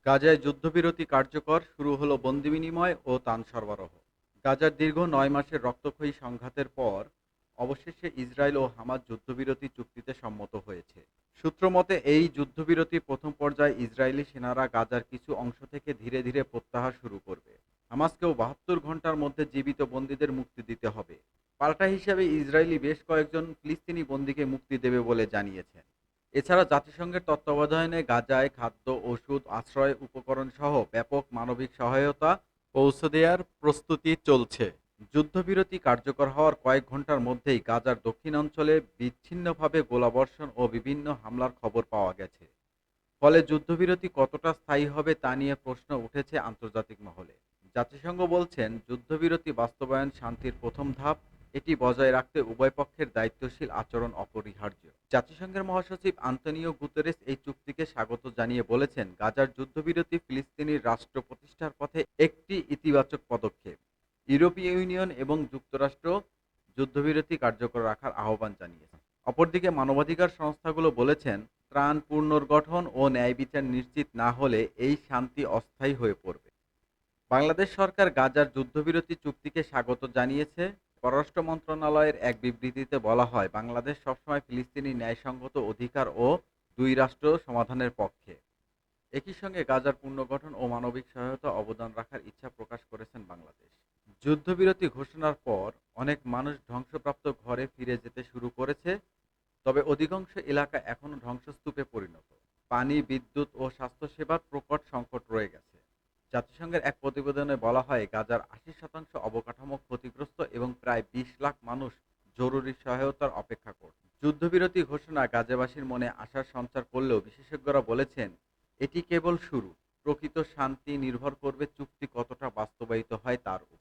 গাজায় যুদ্ধবিরতি কার্যকর, শুরু হলো বন্দি বিনিময় ও ত্রাণ সরবরাহ। গাজার দীর্ঘ ৯ মাসের রক্তক্ষয়ী সংঘাতের পর অবশেষে ইসরায়েল ও হামাস যুদ্ধবিরতি চুক্তিতে সম্মত হয়েছে। সূত্রমতে এই যুদ্ধবিরতির প্রথম পর্যায়ে ইসরায়েলি সেনারা গাজার কিছু অংশ থেকে ধীরে ধীরে প্রত্যাহার শুরু করবে। হামাসকেও ৭২ ঘন্টার মধ্যে জীবিত বন্দীদের মুক্তি দিতে হবে। পাল্টা হিসেবে ইসরায়েলি বেশ কয়েকজন ফিলিস্তিনি বন্দীকে মুক্তি দেবে বলে জানিয়েছেন। এছাড়া জাতিসংঘের তত্ত্বাবধানে গাজায় খাদ্য, ওষুধ, আশ্রয়, উপকরণ সহ ব্যাপক মানবিক সহায়তা পৌঁছে দেওয়ার প্রস্তুতি চলছে। যুদ্ধবিরতি কার্যকর হওয়ার কয়েক ঘন্টার মধ্যেই গাজার দক্ষিণাঞ্চলে বিচ্ছিন্নভাবে গোলাবর্ষণ ও বিভিন্ন হামলার খবর পাওয়া গেছে। ফলে যুদ্ধবিরতি কতটা স্থায়ী হবে তা নিয়ে প্রশ্ন উঠেছে আন্তর্জাতিক মহলে। জাতিসংঘ বলছেন, যুদ্ধবিরতি বাস্তবায়ন শান্তির প্রথম ধাপ। এটি বজায় রাখতে উভয় পক্ষের দায়িত্বশীল আচরণ অপরিহার্য। জাতিসংঘের মহাসচিব আন্তোনিও গুতেরেস এই চুক্তিকে স্বাগত জানিয়ে বলেছেন, গাজার যুদ্ধবিরতি ফিলিস্তিনির রাষ্ট্র প্রতিষ্ঠার পথে একটি ইতিবাচক পদক্ষেপ। ইউরোপীয় ইউনিয়ন এবং যুক্তরাষ্ট্র যুদ্ধবিরতি কার্যকর রাখার আহ্বান জানিয়েছে। অপরদিকে মানবাধিকার সংস্থাগুলো বলেছেন, ত্রাণ পুনর্গঠন ও ন্যায় বিচার নিশ্চিত না হলে এই শান্তি অস্থায়ী হয়ে পড়বে। বাংলাদেশ সরকার গাজার যুদ্ধবিরতি চুক্তিকে স্বাগত জানিয়েছে। পররাষ্ট্র মন্ত্রণালয়ের এক বিবৃতিতে বলা হয়, বাংলাদেশ সবসময় ফিলিস্তিনি ন্যায়সঙ্গত অধিকার ও দুই রাষ্ট্র সমাধানের পক্ষে। একই সঙ্গে গাজার পুনর্গঠন ও মানবিক সহায়তা অবদান রাখার ইচ্ছা প্রকাশ করেছেন বাংলাদেশ। যুদ্ধবিরতি ঘোষণার পর অনেক মানুষ ধ্বংসপ্রাপ্ত ঘরে ফিরে যেতে শুরু করেছে। তবে অধিকাংশ এলাকা এখনো ধ্বংসস্তূপে পরিণত। পানি, বিদ্যুৎ ও স্বাস্থ্যসেবার প্রকট সংকট রয়ে গেছে। জাতিসংঘের এক প্রতিবেদনে বলা হয়, গাজার ৮০% অবকাঠামো ক্ষতিগ্রস্ত এবং প্রায় ২০ লাখ মানুষ জরুরি সহায়তার অপেক্ষা করছে। যুদ্ধবিরতি ঘোষণা গাজাবাসীর মনে আশার সঞ্চার করলেও বিশেষজ্ঞরা বলেছেন, এটি কেবল শুরু। প্রকৃত শান্তি নির্ভর করবে চুক্তি কতটা বাস্তবায়িত হয় তার উপর।